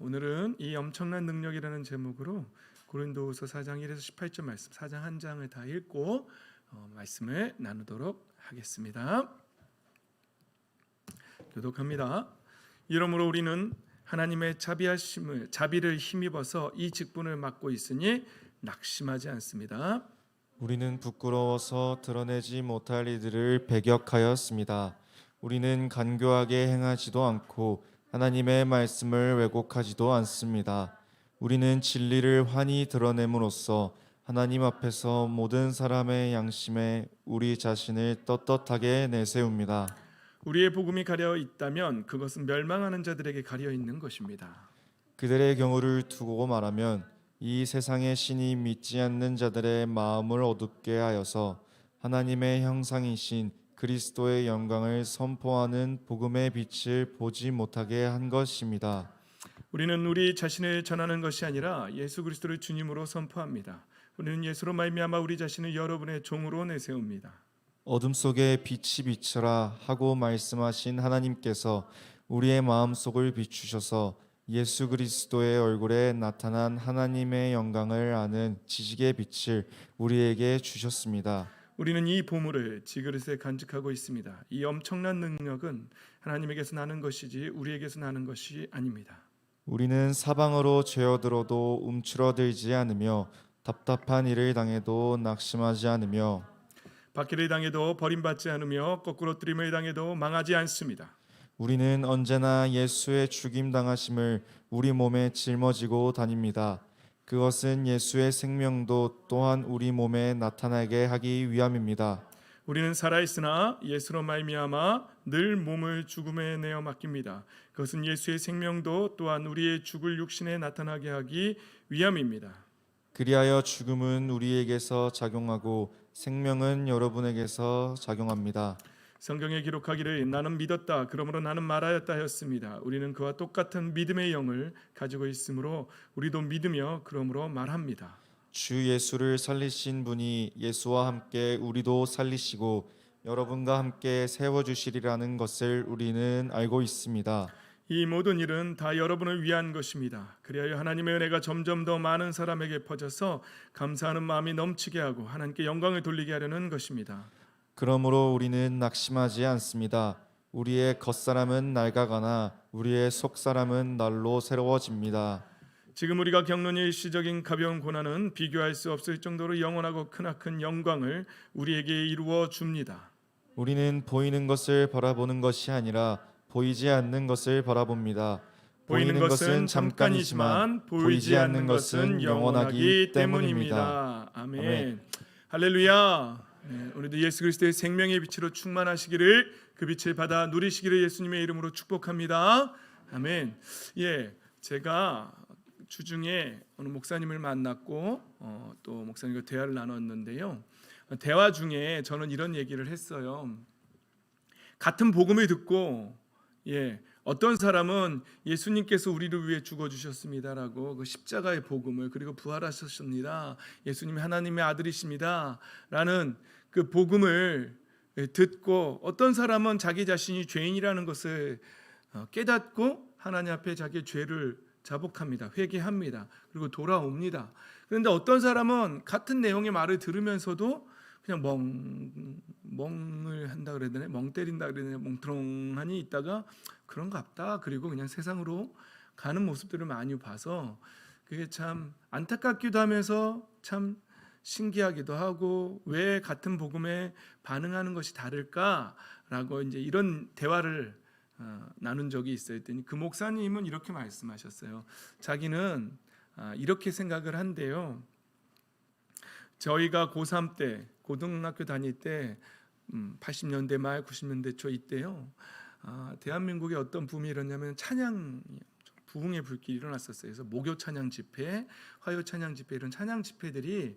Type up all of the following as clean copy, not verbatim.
오늘은 이 엄청난 능력이라는 제목으로 고린도후서 4장 1에서 18절 말씀 4장 한 장을 다 읽고 말씀을 나누도록 하겠습니다. 교독합니다. 이러므로 우리는 하나님의 자비를 힘입어서 이 직분을 맡고 있으니 낙심하지 않습니다. 우리는 부끄러워서 드러내지 못할 이들을 배격하였습니다. 우리는 간교하게 행하지도 않고 하나님의 말씀을 왜곡하지도 않습니다. 우리는 진리를 환히 드러냄으로써 하나님 앞에서 모든 사람의 양심에 우리 자신을 떳떳하게 내세웁니다. 우리의 복음이 가려 있다면 그것은 멸망하는 자들에게 가려 있는 것입니다. 그들의 경우를 두고 말하면 이 세상의 신이 믿지 않는 자들의 마음을 어둡게 하여서 하나님의 형상이신 그리스도의 영광을 선포하는 복음의 빛을 보지 못하게 한 것입니다. 우리는 우리 자신을 전하는 것이 아니라 예수 그리스도를 주님으로 선포합니다. 우리는 예수로 말미암아 우리 자신을 여러분의 종으로 내세웁니다. 어둠 속에 빛이 비쳐라 하고 말씀하신 하나님께서 우리의 마음속을 비추셔서 예수 그리스도의 얼굴에 나타난 하나님의 영광을 아는 지식의 빛을 우리에게 주셨습니다. 우리는 이 보물을 지그릇에 간직하고 있습니다. 이 엄청난 능력은 하나님에게서 나는 것이지 우리에게서 나는 것이 아닙니다. 우리는 사방으로 죄어들어도 움츠러들지 않으며 답답한 일을 당해도 낙심하지 않으며 박해를 당해도 버림받지 않으며 거꾸로 뜨림을 당해도 망하지 않습니다. 우리는 언제나 예수의 죽임 당하심을 우리 몸에 짊어지고 다닙니다. 그것은 예수의 생명도 또한 우리 몸에 나타나게 하기 위함입니다. 우리는 살아있으나 예수로 말미암아 늘 몸을 죽음에 내어 맡깁니다. 그것은 예수의 생명도 또한 우리의 죽을 육신에 나타나게 하기 위함입니다. 그리하여 죽음은 우리에게서 작용하고 생명은 여러분에게서 작용합니다. 성경에 기록하기를 나는 믿었다 그러므로 나는 말하였다 하였습니다. 우리는 그와 똑같은 믿음의 영을 가지고 있으므로 우리도 믿으며 그러므로 말합니다. 주 예수를 살리신 분이 예수와 함께 우리도 살리시고 여러분과 함께 세워주시리라는 것을 우리는 알고 있습니다. 이 모든 일은 다 여러분을 위한 것입니다. 그리하여 하나님의 은혜가 점점 더 많은 사람에게 퍼져서 감사하는 마음이 넘치게 하고 하나님께 영광을 돌리게 하려는 것입니다. 그러므로 우리는 낙심하지 않습니다. 우리의 겉사람은 낡아가나 우리의 속사람은 날로 새로워집니다. 지금 우리가 겪는 일시적인 가벼운 고난은 비교할 수 없을 정도로 영원하고 크나큰 영광을 우리에게 이루어 줍니다. 우리는 보이는 것을 바라보는 것이 아니라 보이지 않는 것을 바라봅니다. 보이는 것은 잠깐이지만 보이지 않는 것은 영원하기 때문입니다. 아멘. 할렐루야. 네, 오늘도 예수 그리스도의 생명의 빛으로 충만하시기를 그 빛을 받아 누리시기를 예수님의 이름으로 축복합니다. 아멘. 예, 제가 주중에 어느 목사님을 만났고 또 목사님과 대화를 나눴는데요. 대화 중에 저는 이런 얘기를 했어요. 같은 복음을 듣고 어떤 사람은 예수님께서 우리를 위해 죽어주셨습니다라고 그 십자가의 복음을 그리고 부활하셨습니다. 예수님이 하나님의 아들이십니다라는 그 복음을 듣고 어떤 사람은 자기 자신이 죄인이라는 것을 깨닫고 하나님 앞에 자기의 죄를 자복합니다. 회개합니다. 그리고 돌아옵니다. 그런데 어떤 사람은 같은 내용의 말을 들으면서도 그냥 멍을 한다 그래야 되나? 멍 때린다 그래야 되나? 멍텅하니 있다가 그런갑다. 그리고 그냥 세상으로 가는 모습들을 많이 봐서 그게 참 안타깝기도 하면서 참 신기하기도 하고 왜 같은 복음에 반응하는 것이 다를까라고 이제 이런 대화를 나눈 적이 있어요. 했더니 그 목사님은 이렇게 말씀하셨어요. 자기는 이렇게 생각을 한대요. 저희가 고3 때 고등학교 다닐 때 80년대 말 90년대 초 이때요. 대한민국에 어떤 붐이 일어나면 찬양 부흥의 불길이 일어났었어요. 그래서 목요 찬양 집회, 화요 찬양 집회 이런 찬양 집회들이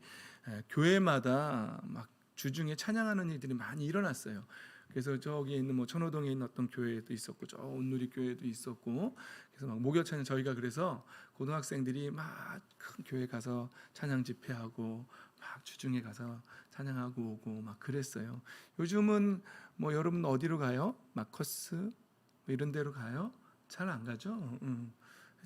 교회마다 막 주중에 찬양하는 일들이 많이 일어났어요. 그래서 저기 있는 뭐 천호동에 있는 어떤 교회도 있었고 저 온누리 교회도 있었고 그래서 막 목요 찬양 저희가 그래서 고등학생들이 막 큰 교회 가서 찬양 집회하고 막 주중에 가서 찬양하고 오고 막 그랬어요. 요즘은 뭐 여러분 어디로 가요? 마커스 뭐 이런 데로 가요? 잘 안 가죠.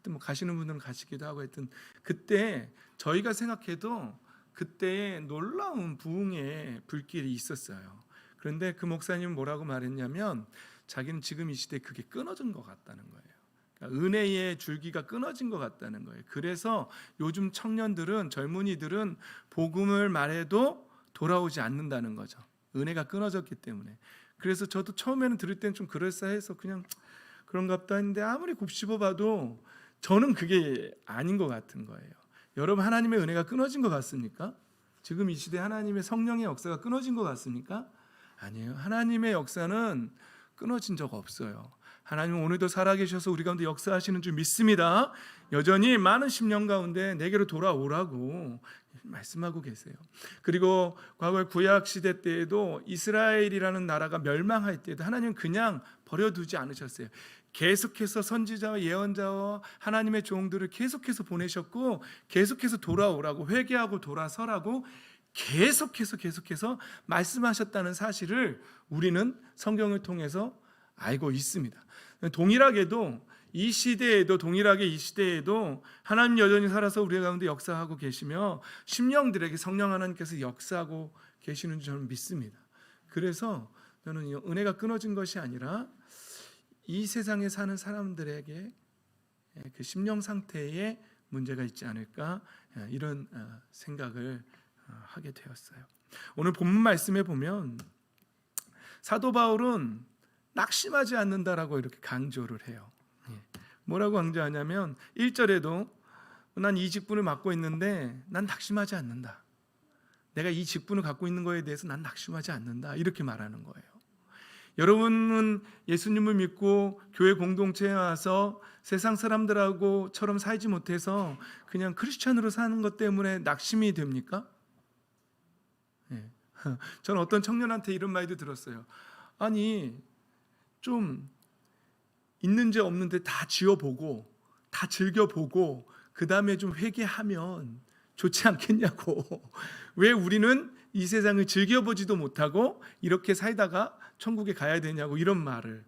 그때 뭐 가시는 분들은 가시기도 하고 하여튼 그때 저희가 생각해도 그때에 놀라운 부흥의 불길이 있었어요. 그런데 그 목사님은 뭐라고 말했냐면 자기는 지금 이 시대에 그게 끊어진 것 같다는 거예요. 그러니까 은혜의 줄기가 끊어진 것 같다는 거예요. 그래서 요즘 청년들은, 젊은이들은 복음을 말해도 돌아오지 않는다는 거죠. 은혜가 끊어졌기 때문에. 그래서 저도 처음에는 들을 때는 좀 그럴싸해서 그냥 그런가 보다 했는데 아무리 곱씹어봐도 저는 그게 아닌 것 같은 거예요. 여러분, 하나님의 은혜가 끊어진 것 같습니까? 지금 이 시대에 하나님의 성령의 역사가 끊어진 것 같습니까? 아니에요. 하나님의 역사는 끊어진 적 없어요. 하나님은 오늘도 살아계셔서 우리 가운데 역사하시는 줄 믿습니다. 여전히 많은 심령 가운데 내게로 돌아오라고 말씀하고 계세요. 그리고 과거의 구약 시대 때에도 이스라엘이라는 나라가 멸망할 때에도 하나님은 그냥 버려두지 않으셨어요. 계속해서 선지자와 예언자와 하나님의 종들을 계속해서 보내셨고 계속해서 돌아오라고, 회개하고 돌아서라고 계속해서 말씀하셨다는 사실을 우리는 성경을 통해서 알고 있습니다. 동일하게 이 시대에도 하나님 여전히 살아서 우리 가운데 역사하고 계시며 심령들에게 성령 하나님께서 역사하고 계시는 줄 저는 믿습니다. 그래서 저는 이 은혜가 끊어진 것이 아니라 이 세상에 사는 사람들에게 그 심령 상태에 문제가 있지 않을까, 이런 생각을 하게 되었어요. 오늘 본문 말씀에 보면 사도 바울은 낙심하지 않는다라고 이렇게 강조를 해요. 뭐라고 강조하냐면 1절에도 난 이 직분을 맡고 있는데 난 낙심하지 않는다. 내가 이 직분을 갖고 있는 거에 대해서 난 낙심하지 않는다. 이렇게 말하는 거예요. 여러분은 예수님을 믿고 교회 공동체에 와서 세상 사람들하고처럼 살지 못해서 그냥 크리스찬으로 사는 것 때문에 낙심이 됩니까? 저는 어떤 청년한테 이런 말도 들었어요. 아니, 좀 있는지 없는데 다 지어보고 다 즐겨보고 그 다음에 좀 회개하면 좋지 않겠냐고. 왜 우리는 이 세상을 즐겨보지도 못하고 이렇게 살다가 천국에 가야 되냐고, 이런 말을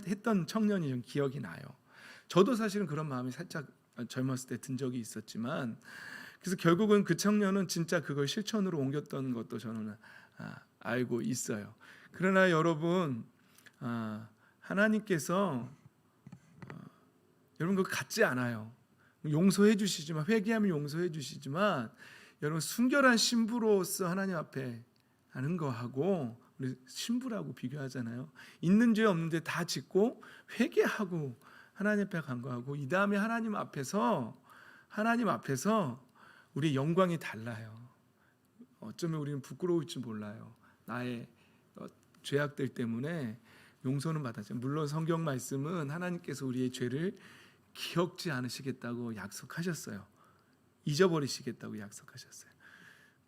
했던 청년이 좀 기억이 나요. 저도 사실은 그런 마음이 살짝 젊었을 때 든 적이 있었지만, 그래서 결국은 그 청년은 진짜 그걸 실천으로 옮겼던 것도 저는 알고 있어요. 그러나 여러분, 하나님께서 여러분 그거 같지 않아요. 용서해 주시지만, 회개하면 용서해 주시지만, 여러분 순결한 신부로서 하나님 앞에 하는 거하고, 우리 신부라고 비교하잖아요. 있는 죄 없는 데 다 짓고 회개하고 하나님 앞에 간 거하고, 이 다음에 하나님 앞에서 우리의 영광이 달라요. 어쩌면 우리는 부끄러울지 몰라요. 나의 죄악들 때문에 용서는 받았죠. 물론 성경 말씀은 하나님께서 우리의 죄를 기억지 않으시겠다고 약속하셨어요. 잊어버리시겠다고 약속하셨어요.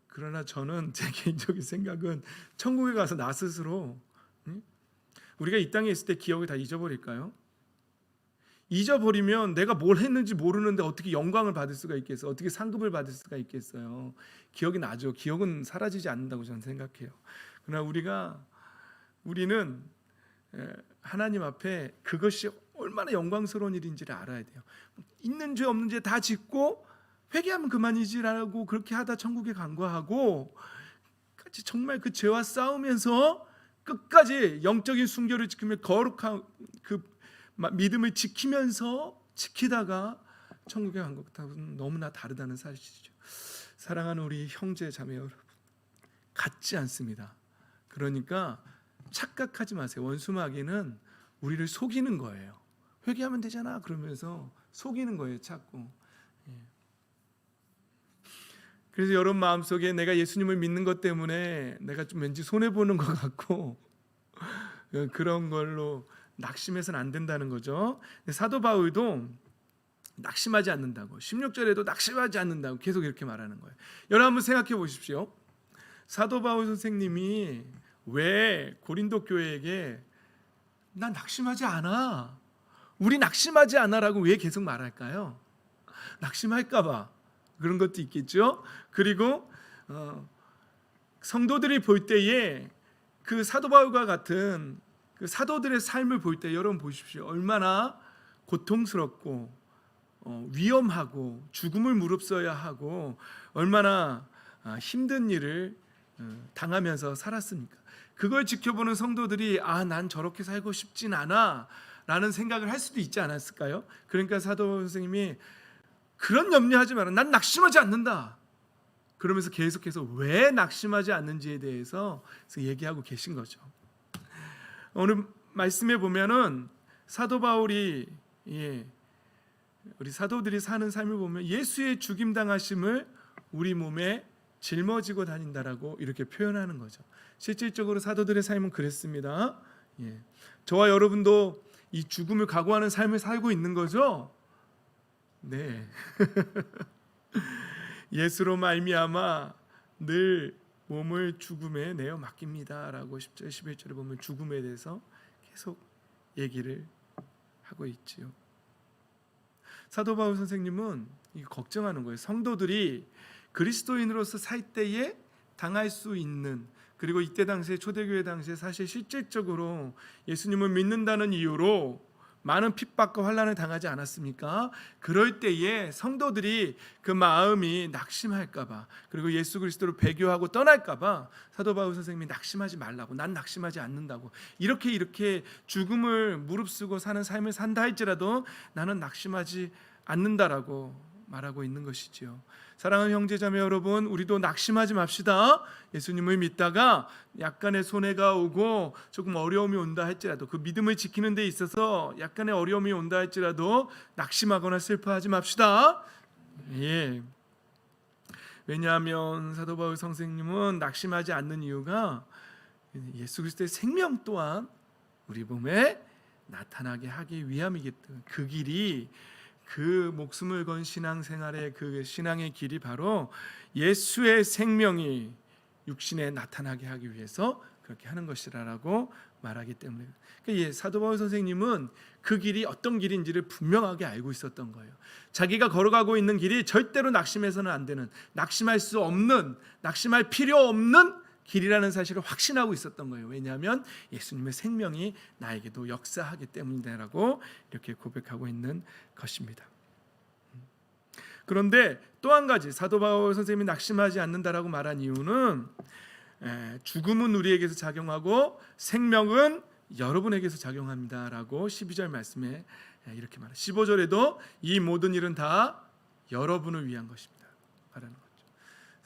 그러나 저는 제 개인적인 생각은 천국에 가서 나 스스로, 우리가 이 땅에 있을 때 기억을 다 잊어버릴까요? 잊어버리면 내가 뭘 했는지 모르는데 어떻게 영광을 받을 수가 있겠어요? 어떻게 상급을 받을 수가 있겠어요? 기억이 나죠. 기억은 사라지지 않는다고 저는 생각해요. 그러나 우리는 하나님 앞에 그것이 얼마나 영광스러운 일인지를 알아야 돼요. 있는 죄 없는 죄 다 짓고 회개하면 그만이지라고 그렇게 하다 천국에 간과하고, 정말 그 죄와 싸우면서 끝까지 영적인 순결을 지키며 거룩한 그 믿음을 지키다가 천국에 간 것하고는 너무나 다르다는 사실이죠. 사랑하는 우리 형제 자매 여러분, 같지 않습니다. 그러니까 착각하지 마세요. 원수마귀는 우리를 속이는 거예요. 회개하면 되잖아 그러면서 속이는 거예요, 자꾸. 그래서 여러분 마음속에 내가 예수님을 믿는 것 때문에 내가 좀 왠지 손해보는 것 같고 그런 걸로 낙심해서는 안 된다는 거죠. 사도 바울도 낙심하지 않는다고, 16절에도 낙심하지 않는다고 계속 이렇게 말하는 거예요. 여러분 한번 생각해 보십시오. 사도 바울 선생님이 왜 고린도 교회에게 난 낙심하지 않아, 우리 낙심하지 않아라고 왜 계속 말할까요? 낙심할까 봐 그런 것도 있겠죠. 그리고 성도들이 볼 때에 그 사도 바울과 같은 그 사도들의 삶을 볼 때 여러분 보십시오. 얼마나 고통스럽고 위험하고 죽음을 무릅써야 하고 얼마나 힘든 일을 당하면서 살았습니까? 그걸 지켜보는 성도들이 난 저렇게 살고 싶진 않아 라는 생각을 할 수도 있지 않았을까요? 그러니까 사도 선생님이 그런 염려하지 마라, 난 낙심하지 않는다 그러면서 계속해서 왜 낙심하지 않는지에 대해서 얘기하고 계신 거죠. 오늘 말씀에 보면은 사도 바울이 우리 사도들이 사는 삶을 보면 예수의 죽임 당하심을 우리 몸에 짊어지고 다닌다라고 이렇게 표현하는 거죠. 실질적으로 사도들의 삶은 그랬습니다. 저와 여러분도 이 죽음을 각오하는 삶을 살고 있는 거죠. 네. 예수로 말미암아 늘 몸을 죽음에 내어 맡깁니다라고 10절 11절에 보면 죽음에 대해서 계속 얘기를 하고 있지요. 사도 바울 선생님은 이거 걱정하는 거예요. 성도들이 그리스도인으로서 살 때에 당할 수 있는, 그리고 이때 당시에 초대교회 당시에 사실 실질적으로 예수님을 믿는다는 이유로 많은 핍박과 환난을 당하지 않았습니까? 그럴 때에 성도들이 그 마음이 낙심할까봐, 그리고 예수 그리스도를 배교하고 떠날까봐 사도 바울 선생님이 낙심하지 말라고, 난 낙심하지 않는다고, 이렇게 죽음을 무릅쓰고 사는 삶을 산다 할지라도 나는 낙심하지 않는다라고 말하고 있는 것이지요. 사랑하는 형제자매 여러분, 우리도 낙심하지 맙시다. 예수님을 믿다가 약간의 손해가 오고 조금 어려움이 온다 할지라도, 그 믿음을 지키는 데 있어서 약간의 어려움이 온다 할지라도 낙심하거나 슬퍼하지 맙시다. 왜냐하면 사도 바울 선생님은 낙심하지 않는 이유가 예수 그리스도의 생명 또한 우리 몸에 나타나게 하기 위함이기 때문에, 그 길이, 그 목숨을 건 신앙생활의 그 신앙의 길이 바로 예수의 생명이 육신에 나타나게 하기 위해서 그렇게 하는 것이라고 말하기 때문에, 그러니까 사도 바울 선생님은 그 길이 어떤 길인지를 분명하게 알고 있었던 거예요. 자기가 걸어가고 있는 길이 절대로 낙심해서는 안 되는, 낙심할 수 없는, 낙심할 필요 없는 길이라는 사실을 확신하고 있었던 거예요. 왜냐하면 예수님의 생명이 나에게도 역사하기 때문이라고 이렇게 고백하고 있는 것입니다. 그런데 또 한 가지, 사도 바울 선생님이 낙심하지 않는다라고 말한 이유는 죽음은 우리에게서 작용하고 생명은 여러분에게서 작용합니다라고 12절 말씀에 이렇게 말해요. 15절에도 이 모든 일은 다 여러분을 위한 것입니다 말하는 거죠.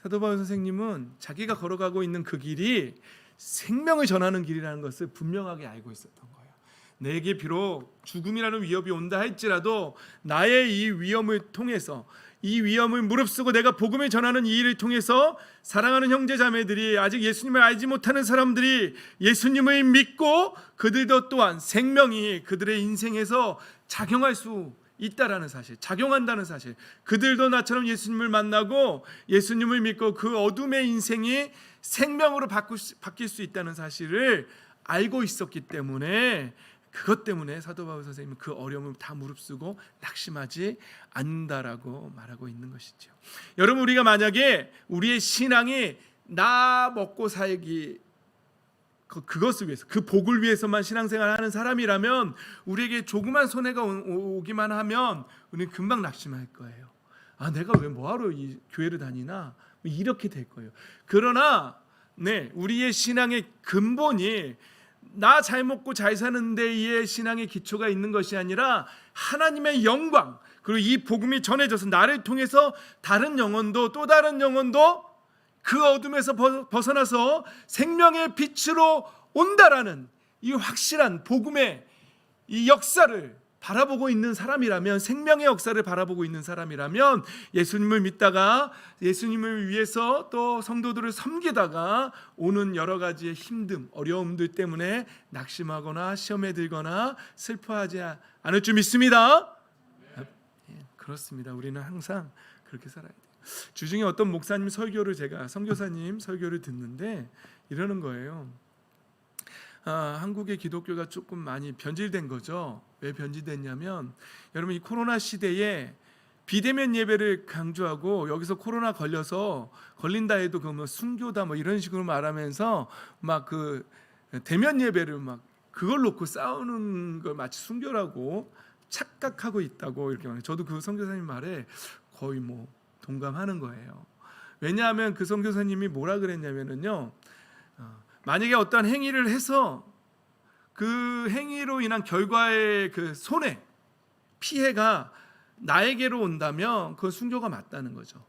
사도 바울 선생님은 자기가 걸어가고 있는 그 길이 생명을 전하는 길이라는 것을 분명하게 알고 있었던 거예요. 내게 비록 죽음이라는 위협이 온다 할지라도 나의 이 위험을 통해서, 이 위험을 무릅쓰고 내가 복음을 전하는 이 일을 통해서 사랑하는 형제자매들이, 아직 예수님을 알지 못하는 사람들이 예수님을 믿고 그들도 또한 생명이 그들의 인생에서 작용할 수 있다라는 사실, 작용한다는 사실, 그들도 나처럼 예수님을 만나고 예수님을 믿고 그 어둠의 인생이 생명으로 바뀔 수 있다는 사실을 알고 있었기 때문에, 그것 때문에 사도 바울 선생님은 그 어려움을 다 무릅쓰고 낙심하지 않는다라고 말하고 있는 것이죠. 여러분, 우리가 만약에 우리의 신앙이 나 먹고 살기, 그것을 위해서, 그 복을 위해서만 신앙생활하는 사람이라면 우리에게 조그만 손해가 오기만 하면 우리는 금방 낙심할 거예요. 내가 왜 뭐하러 이 교회를 다니나, 이렇게 될 거예요. 그러나 우리의 신앙의 근본이 나 잘 먹고 잘 사는 데에 신앙의 기초가 있는 것이 아니라 하나님의 영광, 그리고 이 복음이 전해져서 나를 통해서 다른 영혼도, 또 다른 영혼도 그 어둠에서 벗어나서 생명의 빛으로 온다라는 이 확실한 복음의 이 역사를 바라보고 있는 사람이라면, 생명의 역사를 바라보고 있는 사람이라면, 예수님을 믿다가 예수님을 위해서 또 성도들을 섬기다가 오는 여러 가지의 힘듦, 어려움들 때문에 낙심하거나 시험에 들거나 슬퍼하지 않을 줄 믿습니다. 그렇습니다. 우리는 항상 그렇게 살아야 돼요. 주중에 어떤 목사님 설교를, 제가 선교사님 설교를 듣는데 이러는 거예요. 한국의 기독교가 조금 많이 변질된 거죠. 왜 변질됐냐면, 여러분, 이 코로나 시대에 비대면 예배를 강조하고 여기서 코로나 걸린다 해도 그 순교다 이런 식으로 말하면서 막 그 대면 예배를 막 그걸 놓고 싸우는 걸 마치 순교라고 착각하고 있다고 이렇게 말해요. 저도 그 선교사님 말에 거의 뭐 동감하는 거예요. 왜냐하면 그 선교사님이 뭐라 그랬냐면은요, 만약에 어떤 행위를 해서 그 행위로 인한 결과의 그 손해, 피해가 나에게로 온다면 그건 순교가 맞다는 거죠.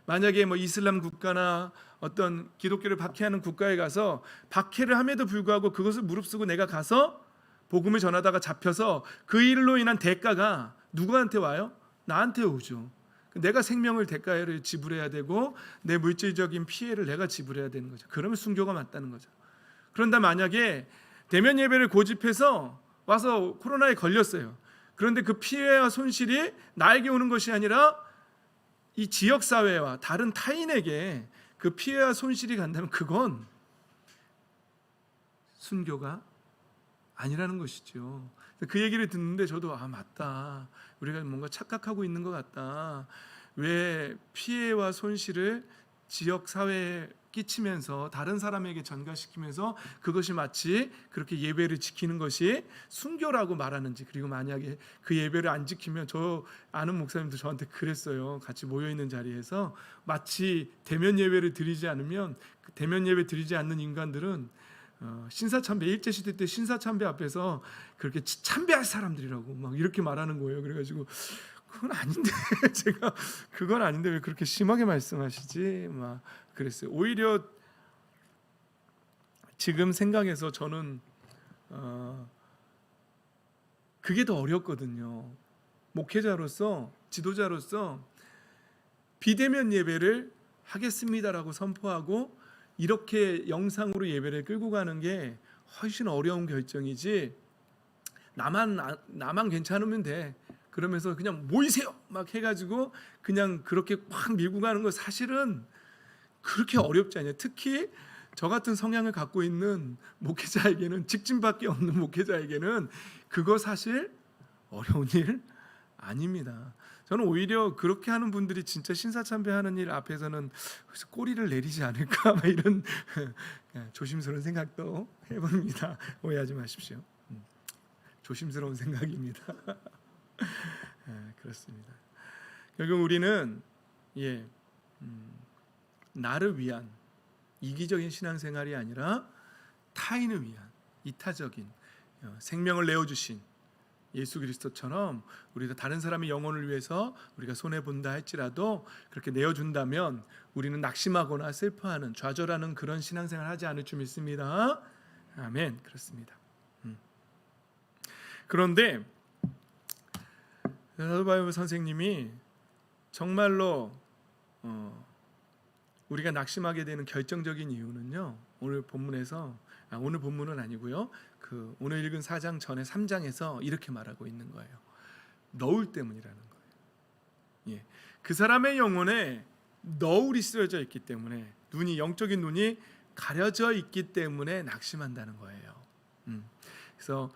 만약에 뭐 이슬람 국가나 어떤 기독교를 박해하는 국가에 가서 박해를 함에도 불구하고 그것을 무릅쓰고 내가 가서 복음을 전하다가 잡혀서 그 일로 인한 대가가 누구한테 와요? 나한테 오죠. 내가 생명을 대가를 지불해야 되고 내 물질적인 피해를 내가 지불해야 되는 거죠. 그러면 순교가 맞다는 거죠. 그런데 만약에 대면 예배를 고집해서 와서 코로나에 걸렸어요. 그런데 그 피해와 손실이 나에게 오는 것이 아니라 이 지역 사회와 다른 타인에게 그 피해와 손실이 간다면 그건 순교가 아니라는 것이죠. 그 얘기를 듣는데 저도 맞다. 우리가 뭔가 착각하고 있는 것 같다. 왜 피해와 손실을 지역 사회에 끼치면서 다른 사람에게 전가시키면서 그것이 마치 그렇게 예배를 지키는 것이 순교라고 말하는지, 그리고 만약에 그 예배를 안 지키면, 저 아는 목사님도 저한테 그랬어요. 같이 모여 있는 자리에서 마치 대면 예배를 드리지 않으면, 그 대면 예배 드리지 않는 인간들은 신사참배, 일제시대 때 신사참배 앞에서 그렇게 참배할 사람들이라고 막 이렇게 말하는 거예요. 그래가지고 그건 아닌데 제가 그건 아닌데 왜 그렇게 심하게 말씀하시지 막 그랬어요. 오히려 지금 생각해서 저는 그게 더 어렵거든요. 목회자로서, 지도자로서 비대면 예배를 하겠습니다라고 선포하고 이렇게 영상으로 예배를 끌고 가는 게 훨씬 어려운 결정이지, 나만 괜찮으면 돼, 그러면서 그냥 모이세요 막 해가지고 그냥 그렇게 확 밀고 가는 거 사실은 그렇게 어렵지 않아요. 특히 저 같은 성향을 갖고 있는 목회자에게는, 직진밖에 없는 목회자에게는 그거 사실 어려운 일 아닙니다. 저는 오히려 그렇게 하는 분들이 진짜 신사참배하는 일 앞에서는 꼬리를 내리지 않을까 막 이런 조심스러운 생각도 해봅니다. 오해하지 마십시오. 조심스러운 생각입니다. 그렇습니다. 결국 우리는 나를 위한 이기적인 신앙생활이 아니라 타인을 위한 이타적인 생명을 내어주신 예수 그리스도처럼 우리가 다른 사람의 영혼을 위해서 우리가 손해본다 할지라도 그렇게 내어준다면 우리는 낙심하거나 슬퍼하는, 좌절하는 그런 신앙생활을 하지 않을 줄 믿습니다. 아멘. 그렇습니다. 그런데 사도 바울 선생님이 정말로 우리가 낙심하게 되는 결정적인 이유는요, 오늘 본문에서, 오늘 본문은 아니고요, 그 오늘 읽은 4장 전에 3장에서 이렇게 말하고 있는 거예요. 너울 때문이라는 거예요. 그 사람의 영혼에 너울이 쓰여져 있기 때문에, 영적인 눈이 가려져 있기 때문에 낙심한다는 거예요. 그래서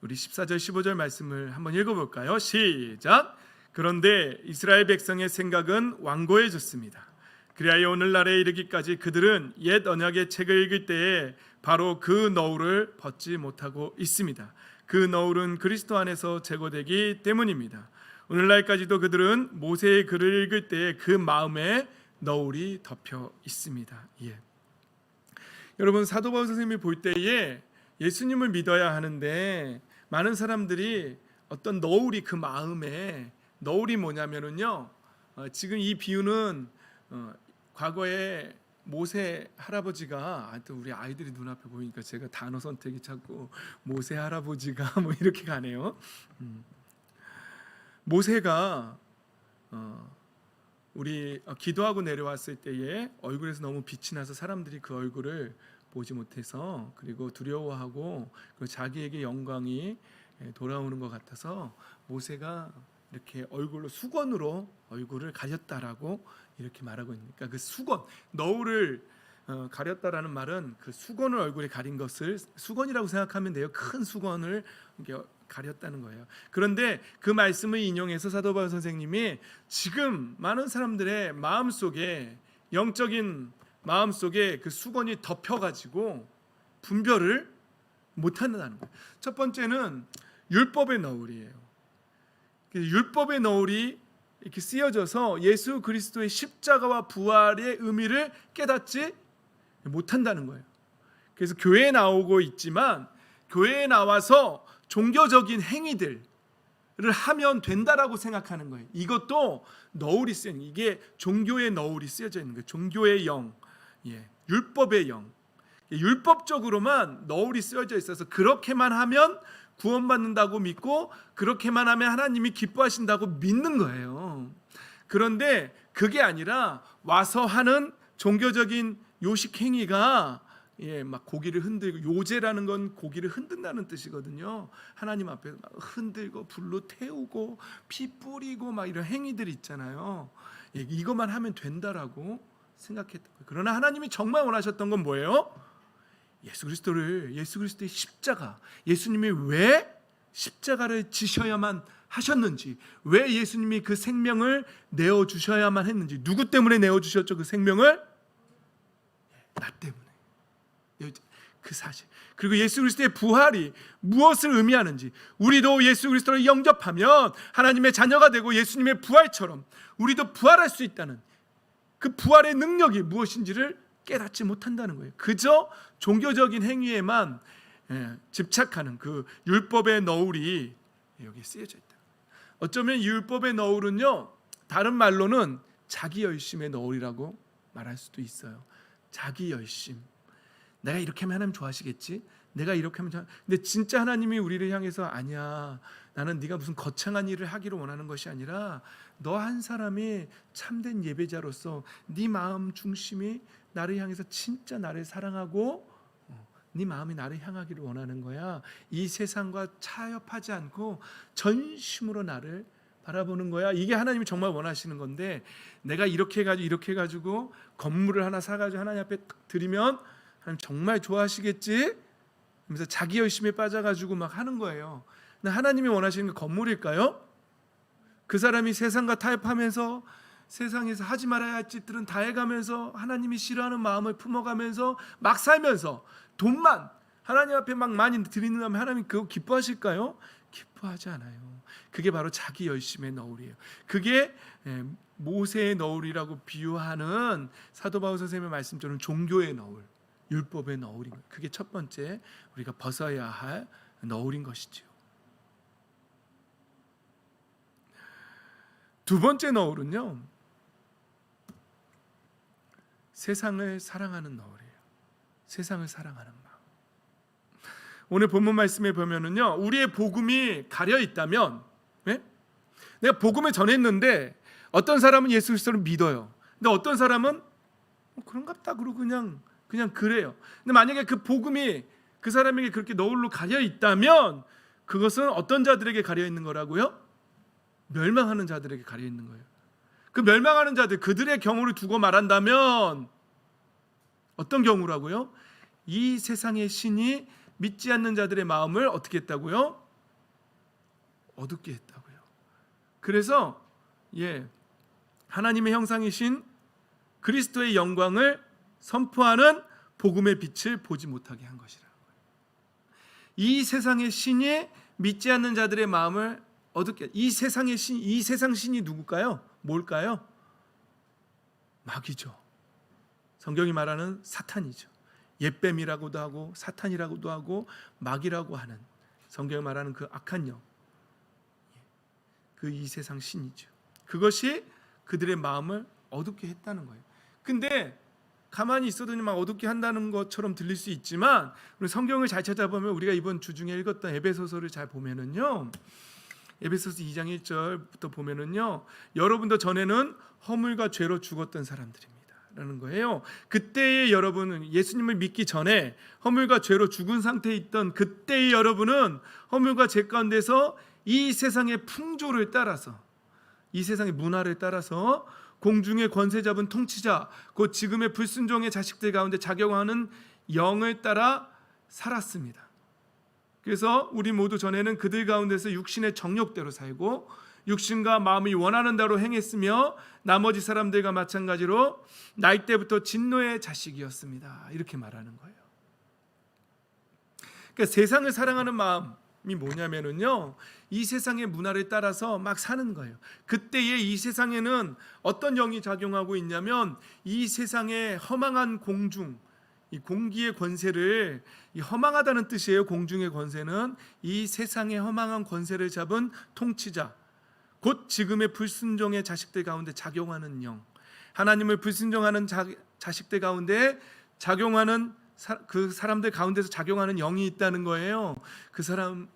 우리 14절 15절 말씀을 한번 읽어볼까요? 시작. 그런데 이스라엘 백성의 생각은 완고해졌습니다. 그리하여 오늘날에 이르기까지 그들은 옛 언약의 책을 읽을 때에 바로 그 너울을 벗지 못하고 있습니다. 그 너울은 그리스도 안에서 제거되기 때문입니다. 오늘날까지도 그들은 모세의 글을 읽을 때에 그 마음에 너울이 덮여 있습니다. 여러분, 사도 바울 선생님이 볼 때에 예수님을 믿어야 하는데 많은 사람들이 어떤 너울이, 그 마음에 너울이 뭐냐면은요, 지금 이 비유는 과거에 모세 할아버지가, 하여튼 우리 아이들이 눈앞에 보이니까 제가 단어 선택이 자꾸 모세 할아버지가 뭐 이렇게 가네요. 모세가 우리 기도하고 내려왔을 때에 얼굴에서 너무 빛이 나서 사람들이 그 얼굴을 보지 못해서, 그리고 두려워하고 그 자기에게 영광이 돌아오는 것 같아서 모세가 이렇게 얼굴로, 수건으로 얼굴을 가렸다라고 이렇게 말하고 있으니까, 그 수건, 너울을 가렸다라는 말은 그 수건을 얼굴에 가린 것을 수건이라고 생각하면 돼요. 큰 수건을 이렇게 가렸다는 거예요. 그런데 그 말씀을 인용해서 사도 바울 선생님이 지금 많은 사람들의 마음속에, 영적인 마음속에 그 수건이 덮여가지고 분별을 못한다는 거예요. 첫 번째는 율법의 너울이에요. 율법의 너울이 이렇게 쓰여져서 예수 그리스도의 십자가와 부활의 의미를 깨닫지 못한다는 거예요. 그래서 교회에 나오고 있지만 교회에 나와서 종교적인 행위들을 하면 된다라고 생각하는 거예요. 이것도 너울이 쓰여 있는, 이게 종교의 너울이 쓰여져 있는 거예요. 종교의 영, 율법의 영, 율법적으로만 너울이 쓰여져 있어서 그렇게만 하면 구원받는다고 믿고 그렇게만 하면 하나님이 기뻐하신다고 믿는 거예요. 그런데 그게 아니라 와서 하는 종교적인 요식 행위가 막 고기를 흔들고, 요제라는 건 고기를 흔든다는 뜻이거든요. 하나님 앞에 막 흔들고 불로 태우고 피 뿌리고 막 이런 행위들이 있잖아요. 이것만 하면 된다라고 생각했던 거예요. 그러나 하나님이 정말 원하셨던 건 뭐예요? 예수 그리스도의 십자가, 예수님이 왜 십자가를 지셔야만 하셨는지, 왜 예수님이 그 생명을 내어 주셔야만 했는지, 누구 때문에 내어 주셨죠? 그 생명을 나 때문에. 그 사실. 그리고 예수 그리스도의 부활이 무엇을 의미하는지, 우리도 예수 그리스도를 영접하면 하나님의 자녀가 되고 예수님의 부활처럼 우리도 부활할 수 있다는 그 부활의 능력이 무엇인지를 깨닫지 못한다는 거예요. 그저 종교적인 행위에만 집착하는 그 율법의 너울이 여기에 쓰여져 있다. 어쩌면 이 율법의 너울은요, 다른 말로는 자기 열심의 너울이라고 말할 수도 있어요. 자기 열심. 내가 이렇게 하면 하나님 좋아하시겠지? 내가 이렇게 하면 근데 진짜 하나님이 우리를 향해서 아니야, 나는 네가 무슨 거창한 일을 하기를 원하는 것이 아니라 너 한 사람이 참된 예배자로서 네 마음 중심이 나를 향해서 진짜 나를 사랑하고 네 마음이 나를 향하기를 원하는 거야. 이 세상과 타협하지 않고 전심으로 나를 바라보는 거야. 이게 하나님이 정말 원하시는 건데, 내가 이렇게 해가지고 건물을 하나 사가지고 하나님 앞에 드리면 하나님 정말 좋아하시겠지? 그래서 자기 열심에 빠져가지고 막 하는 거예요. 근데 하나님이 원하시는 게 건물일까요? 그 사람이 세상과 타협하면서 세상에서 하지 말아야 할 짓들은 다 해가면서 하나님이 싫어하는 마음을 품어가면서 막 살면서 돈만 하나님 앞에 막 많이 드리는다면 하나님 그거 기뻐하실까요? 기뻐하지 않아요. 그게 바로 자기 열심의 너울이에요. 그게 모세의 너울이라고 비유하는 사도 바울 선생님의 말씀처럼 종교의 너울, 율법의 너울인 거예요. 그게 첫 번째 우리가 벗어야 할 너울인 것이죠. 두 번째 너울은요, 세상을 사랑하는 너울이에요. 세상을 사랑하는 마음. 오늘 본문 말씀에 보면은요, 우리의 복음이 가려 있다면, 내가 복음을 전했는데 어떤 사람은 예수 그리스도를 믿어요. 근데 어떤 사람은 그런갑다 그러고 그냥 그래요. 근데 만약에 그 복음이 그 사람에게 그렇게 너울로 가려 있다면 그것은 어떤 자들에게 가려 있는 거라고요? 멸망하는 자들에게 가려 있는 거예요. 그 멸망하는 자들, 그들의 경우를 두고 말한다면 어떤 경우라고요? 이 세상의 신이 믿지 않는 자들의 마음을 어떻게 했다고요? 어둡게 했다고요. 그래서 하나님의 형상이신 그리스도의 영광을 선포하는 복음의 빛을 보지 못하게 한 것이라는 거예요. 이 세상의 신이 믿지 않는 자들의 마음을 어둡게, 이 세상 신이 누굴까요? 뭘까요? 마귀죠. 성경이 말하는 사탄이죠. 옛뱀이라고도 하고 사탄이라고도 하고 마귀라고 하는, 성경이 말하는 그 악한 영, 그 이 세상 신이죠. 그것이 그들의 마음을 어둡게 했다는 거예요. 근데 가만히 있어도 막 어둡게 한다는 것처럼 들릴 수 있지만, 우리 성경을 잘 찾아보면 우리가 이번 주 중에 읽었던 에베소서를 잘 보면은요, 에베소서 2장 1절부터 보면은요, 여러분도 전에는 허물과 죄로 죽었던 사람들입니다 라는 거예요. 그때의 여러분은, 예수님을 믿기 전에 허물과 죄로 죽은 상태에 있던 그때의 여러분은 허물과 죄 가운데서 이 세상의 풍조를 따라서, 이 세상의 문화를 따라서 공중의 권세 잡은 통치자, 곧 지금의 불순종의 자식들 가운데 작용하는 영을 따라 살았습니다. 그래서 우리 모두 전에는 그들 가운데서 육신의 정욕대로 살고 육신과 마음이 원하는 대로 행했으며 나머지 사람들과 마찬가지로 나이 때부터 진노의 자식이었습니다. 이렇게 말하는 거예요. 그러니까 세상을 사랑하는 마음, 뭐냐면은요, 이 세상의 문화를 따라서 막 사는 거예요. 그때에 이 세상에는 어떤 영이 작용하고 있냐면, 이 세상의 허망한 공중, 이 공기의 권세를, 이 허망하다는 뜻이에요. 공중의 권세는 이 세상의 허망한 권세를 잡은 통치자, 곧 지금의 불순종의 자식들 가운데 작용하는 영, 하나님을 불순종하는 자식들 가운데 작용하는 그 사람들 가운데서 작용하는 영이 있다는 거예요.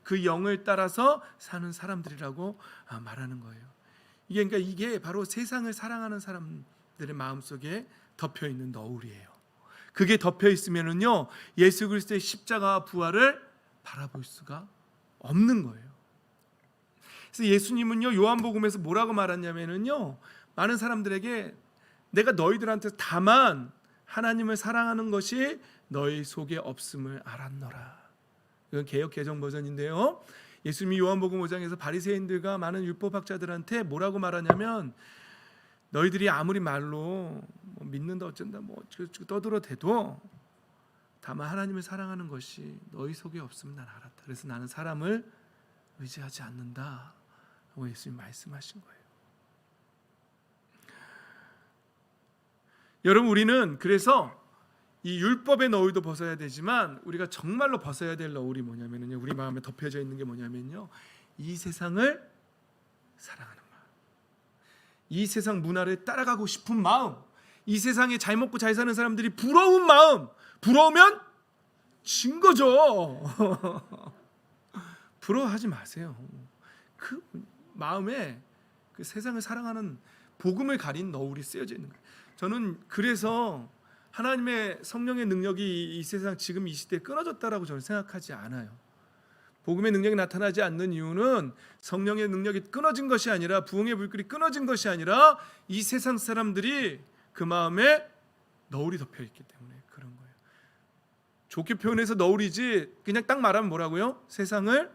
그 영을 따라서 사는 사람들이라고 말하는 거예요. 이게 바로 세상을 사랑하는 사람들의 마음속에 덮여 있는 너울이에요. 그게 덮여 있으면은요, 예수 그리스도의 십자가와 부활을 바라볼 수가 없는 거예요. 그래서 예수님은요, 요한복음에서 뭐라고 말했냐면은요, 많은 사람들에게 내가 너희들한테 다만 하나님을 사랑하는 것이 너희 속에 없음을 알았노라. 이건 개역 개정 버전인데요, 예수님이 요한복음 5장에서 바리새인들과 많은 율법학자들한테 뭐라고 말하냐면, 너희들이 아무리 말로 믿는다 어쩐다 떠들어대도 다만 하나님을 사랑하는 것이 너희 속에 없음을 난 알았다. 그래서 나는 사람을 의지하지 않는다 라고 예수님이 말씀하신 거예요. 여러분, 우리는 그래서 이 율법의 너울도 벗어야 되지만, 우리가 정말로 벗어야 될 너울이 뭐냐면요, 우리 마음에 덮여져 있는 게 뭐냐면요, 이 세상을 사랑하는 마음, 이 세상 문화를 따라가고 싶은 마음, 이 세상에 잘 먹고 잘 사는 사람들이 부러운 마음. 부러우면 진 거죠. 부러워하지 마세요. 그 마음에 그 세상을 사랑하는 복음을 가린 너울이 쓰여져 있는 거예요. 저는 그래서 하나님의 성령의 능력이 이 세상 지금 이 시대에 끊어졌다라고 저는 생각하지 않아요. 복음의 능력이 나타나지 않는 이유는 성령의 능력이 끊어진 것이 아니라, 부흥의 불길이 끊어진 것이 아니라, 이 세상 사람들이 그 마음에 너울이 덮여 있기 때문에 그런 거예요. 좋게 표현해서 너울이지, 그냥 딱 말하면 뭐라고요? 세상을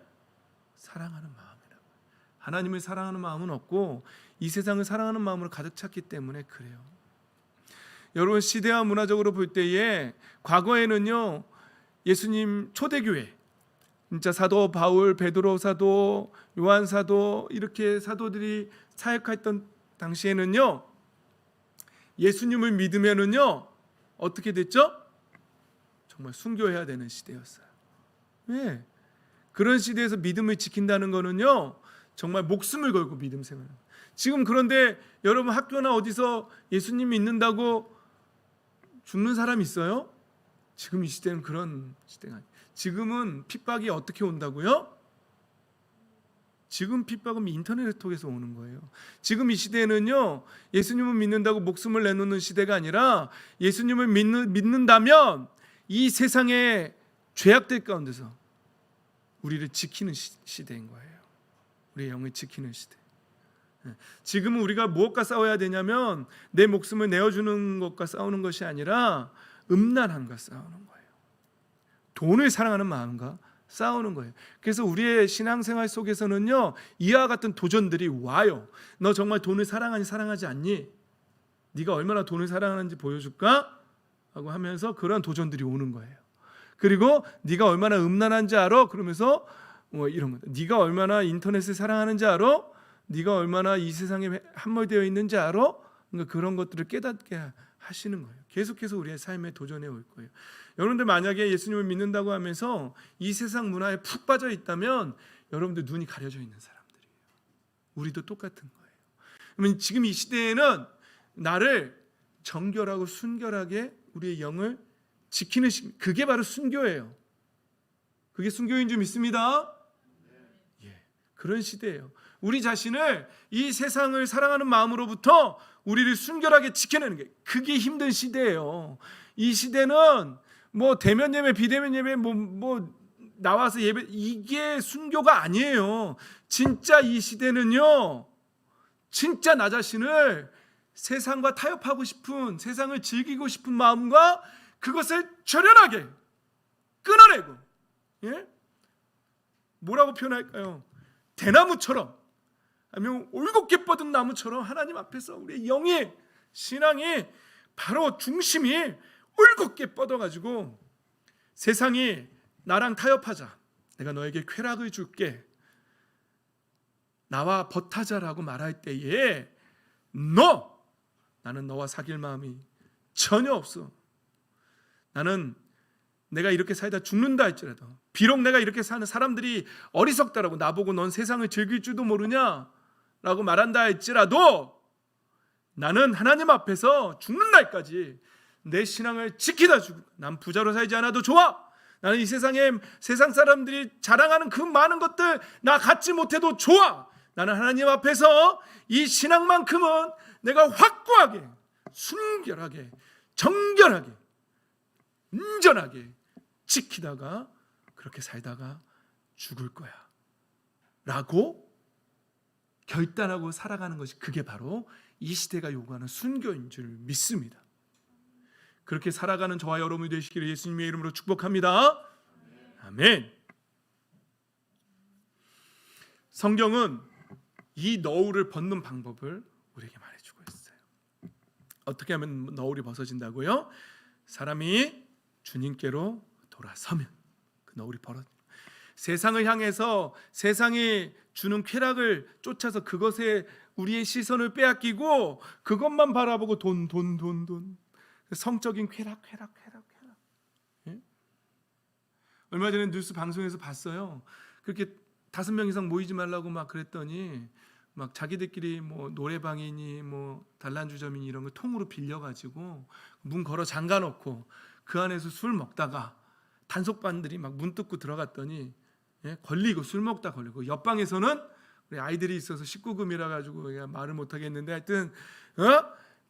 사랑하는 마음이라고. 하나님을 사랑하는 마음은 없고 이 세상을 사랑하는 마음으로 가득 찼기 때문에 그래요. 여러분, 시대와 문화적으로 볼 때에 과거에는요, 예수님 초대교회, 진짜 사도 바울, 베드로 사도, 요한 사도, 이렇게 사도들이 사역했던 당시에는요, 예수님을 믿으면은요 어떻게 됐죠? 정말 순교해야 되는 시대였어요. 왜? 그런 시대에서 믿음을 지킨다는 거는요, 정말 목숨을 걸고 믿음 생활. 지금 그런데 여러분, 학교나 어디서 예수님 믿는다고 죽는 사람 있어요? 지금 이 시대는 그런 시대가 아니에요. 지금은 핍박이 어떻게 온다고요? 지금 핍박은 인터넷을 통해서 오는 거예요. 지금 이 시대에는요, 예수님을 믿는다고 목숨을 내놓는 시대가 아니라, 예수님을 믿는다면 이 세상의 죄악들 가운데서 우리를 지키는 시대인 거예요. 우리의 영을 지키는 시대. 지금은 우리가 무엇과 싸워야 되냐면, 내 목숨을 내어주는 것과 싸우는 것이 아니라 음란함과 싸우는 거예요. 돈을 사랑하는 마음과 싸우는 거예요. 그래서 우리의 신앙생활 속에서는요, 이와 같은 도전들이 와요. 너 정말 돈을 사랑하니 사랑하지 않니? 네가 얼마나 돈을 사랑하는지 보여줄까? 하고 하면서 그런 도전들이 오는 거예요. 그리고 네가 얼마나 음란한지 알아? 그러면서 이런 거. 네가 얼마나 인터넷을 사랑하는지 알아? 네가 얼마나 이 세상에 함몰되어 있는지 알아? 그러니까 그런 것들을 깨닫게 하시는 거예요. 계속해서 우리의 삶에 도전해 올 거예요. 여러분들 만약에 예수님을 믿는다고 하면서 이 세상 문화에 푹 빠져 있다면 여러분들 눈이 가려져 있는 사람들이에요. 우리도 똑같은 거예요. 그러면 지금 이 시대에는 나를 정결하고 순결하게 우리의 영을 지키는 그게 바로 순교예요. 그게 순교인 줄 믿습니다. 예, 그런 시대예요. 우리 자신을 이 세상을 사랑하는 마음으로부터 우리를 순결하게 지켜내는 게, 그게 힘든 시대예요. 이 시대는 대면 예배, 비대면 예배, 나와서 예배, 이게 순교가 아니에요. 진짜 이 시대는요, 진짜 나 자신을 세상과 타협하고 싶은, 세상을 즐기고 싶은 마음과 그것을 절연하게 끊어내고, 예? 뭐라고 표현할까요? 대나무처럼, 아니면 올곧게 뻗은 나무처럼 하나님 앞에서 우리의 영의 신앙이 바로 중심이 올곧게 뻗어가지고 세상이 나랑 타협하자, 내가 너에게 쾌락을 줄게, 나와 벗하자라고 말할 때에 나는 너와 사귈 마음이 전혀 없어. 나는 내가 이렇게 살다 죽는다 할지라도, 비록 내가 이렇게 사는 사람들이 어리석다라고 나보고 넌 세상을 즐길 줄도 모르냐라고 말한다 할지라도 나는 하나님 앞에서 죽는 날까지 내 신앙을 지키다 죽을 거야. 난 부자로 살지 않아도 좋아. 나는 이 세상에 세상 사람들이 자랑하는 그 많은 것들 나 갖지 못해도 좋아. 나는 하나님 앞에서 이 신앙만큼은 내가 확고하게, 순결하게, 정결하게, 온전하게 지키다가 그렇게 살다가 죽을 거야 라고 결단하고 살아가는 것이, 그게 바로 이 시대가 요구하는 순교인 줄 믿습니다. 그렇게 살아가는 저와 여러분이 되시기를 예수님의 이름으로 축복합니다. 아멘. 성경은 이 너울을 벗는 방법을 우리에게 말해주고 있어요. 어떻게 하면 너울이 벗어진다고요? 사람이 주님께로 돌아서면 그 너울이 벌어져. 세상을 향해서 세상이 주는 쾌락을 쫓아서 그것에 우리의 시선을 빼앗기고 그것만 바라보고 돈. 성적인 쾌락. 예? 얼마 전에 뉴스 방송에서 봤어요. 그렇게 5명 이상 모이지 말라고 막 그랬더니 막 자기들끼리 뭐 노래방이니 뭐 단란주점이니 이런 걸 통으로 빌려가지고 문 걸어 잠가놓고 그 안에서 술 먹다가 단속반들이 막 문 뚫고 들어갔더니 걸리고, 술 먹다 걸리고, 옆방에서는 우리 아이들이 있어서 19금이라 가지고 말을 못 하겠는데 하여튼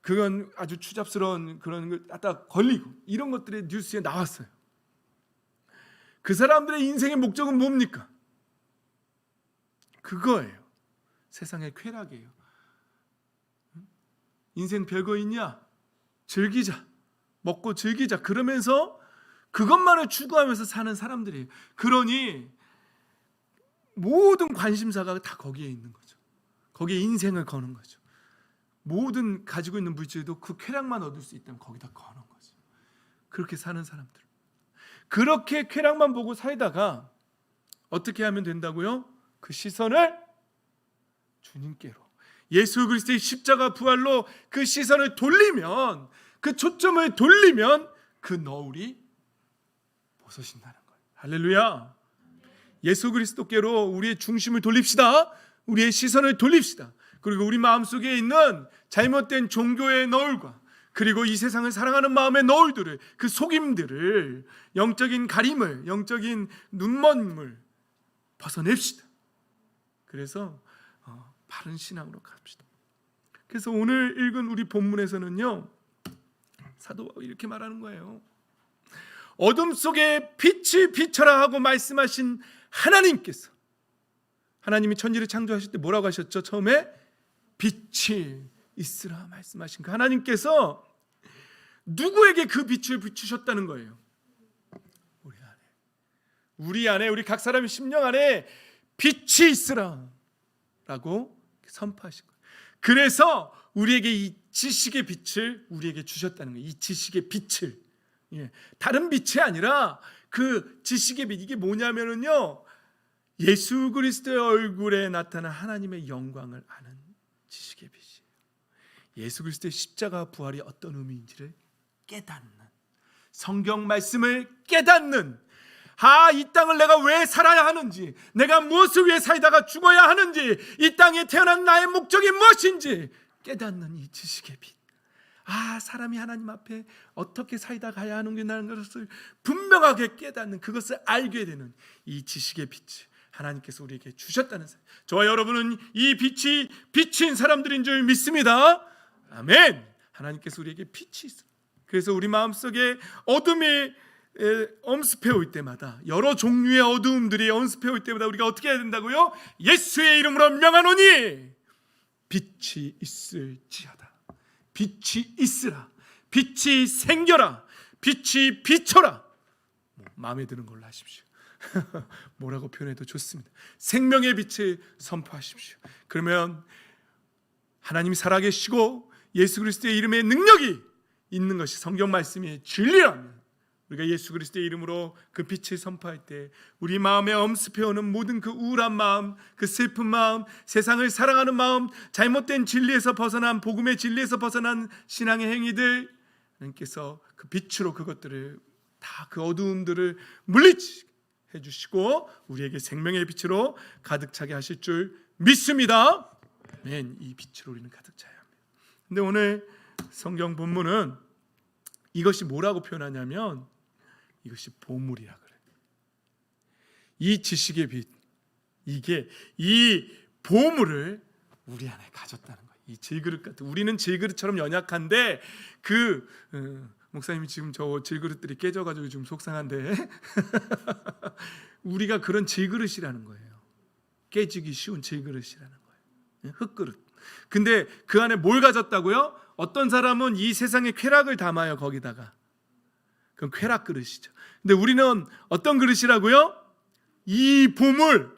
그건 아주 추잡스러운 그런 걸 갖다 걸리고, 이런 것들이 뉴스에 나왔어요. 그 사람들의 인생의 목적은 뭡니까? 그거예요. 세상의 쾌락이에요. 인생 별거 있냐? 즐기자. 먹고 즐기자. 그러면서 그것만을 추구하면서 사는 사람들이에요. 그러니 모든 관심사가 다 거기에 있는 거죠. 거기에 인생을 거는 거죠. 모든 가지고 있는 물질도 그 쾌락만 얻을 수 있다면 거기다 거는 거죠. 그렇게 사는 사람들. 그렇게 쾌락만 보고 살다가 어떻게 하면 된다고요? 그 시선을 주님께로, 예수 그리스도의 십자가 부활로 그 시선을 돌리면, 그 초점을 돌리면 그 너울이 벗어진다는 거예요. 할렐루야. 예수 그리스도께로 우리의 중심을 돌립시다. 우리의 시선을 돌립시다. 그리고 우리 마음속에 있는 잘못된 종교의 너울과 그리고 이 세상을 사랑하는 마음의 너울들을, 그 속임들을, 영적인 가림을, 영적인 눈먼물 벗어냅시다. 그래서 바른 신앙으로 갑시다. 그래서 오늘 읽은 우리 본문에서는요, 사도 바울이 이렇게 말하는 거예요. 어둠 속에 빛이 비쳐라 하고 말씀하신 하나님께서, 하나님이 천지를 창조하실 때 뭐라고 하셨죠? 처음에 빛이 있으라 말씀하신 그 하나님께서 누구에게 그 빛을 비추셨다는 거예요? 우리 안에 우리 각 사람의 심령 안에 빛이 있으라 라고 선포하신 거예요. 그래서 우리에게 이 지식의 빛을 우리에게 주셨다는 거예요. 이 지식의 빛을, 다른 빛이 아니라 그 지식의 빛, 이게 뭐냐면은요, 예수 그리스도의 얼굴에 나타난 하나님의 영광을 아는 지식의 빛이에요. 예수 그리스도의 십자가 부활이 어떤 의미인지를 깨닫는, 성경 말씀을 깨닫는, 이 땅을 내가 왜 살아야 하는지, 내가 무엇을 위해 살다가 죽어야 하는지, 이 땅에 태어난 나의 목적이 무엇인지 깨닫는 이 지식의 빛. 사람이 하나님 앞에 어떻게 살다 가야 하는구나라는 것을 분명하게 깨닫는, 그것을 알게 되는 이 지식의 빛이 하나님께서 우리에게 주셨다는 사실. 저와 여러분은 이 빛이 비친 사람들인 줄 믿습니다. 아멘. 하나님께서 우리에게 빛이 있어요. 그래서 우리 마음속에 어둠이 엄습해 올 때마다, 여러 종류의 어두움들이 엄습해 올 때마다 우리가 어떻게 해야 된다고요? 예수의 이름으로 명하노니 빛이 있을지어다. 빛이 있으라. 빛이 생겨라. 빛이 비춰라. 마음에 드는 걸로 하십시오. 뭐라고 표현해도 좋습니다. 생명의 빛을 선포하십시오. 그러면 하나님이 살아계시고 예수 그리스도의 이름의 능력이 있는 것이 성경 말씀이 진리라면 우리가 예수 그리스도의 이름으로 그 빛을 선포할 때 우리 마음에 엄습해오는 모든 그 우울한 마음, 그 슬픈 마음, 세상을 사랑하는 마음, 잘못된 진리에서 벗어난 복음의 진리에서 벗어난 신앙의 행위들, 하나님께서 그 빛으로 그것들을 다 그 어두움들을 물리치게 해주시고 우리에게 생명의 빛으로 가득 차게 하실 줄 믿습니다. 아멘. 이 빛으로 우리는 가득 차야 합니다. 근데 오늘 성경 본문은 이것이 뭐라고 표현하냐면 이것이 보물이라 그래요. 이 지식의 빛, 이게 이 보물을 우리 안에 가졌다는 거예요. 이 질그릇 같은, 우리는 질그릇처럼 연약한데 목사님이 지금 저 질그릇들이 깨져가지고 좀 속상한데 우리가 그런 질그릇이라는 거예요. 깨지기 쉬운 질그릇이라는 거예요. 흙그릇. 근데 그 안에 뭘 가졌다고요? 어떤 사람은 이 세상의 쾌락을 담아요. 거기다가. 그건 쾌락 그릇이죠. 근데 우리는 어떤 그릇이라고요? 이 보물,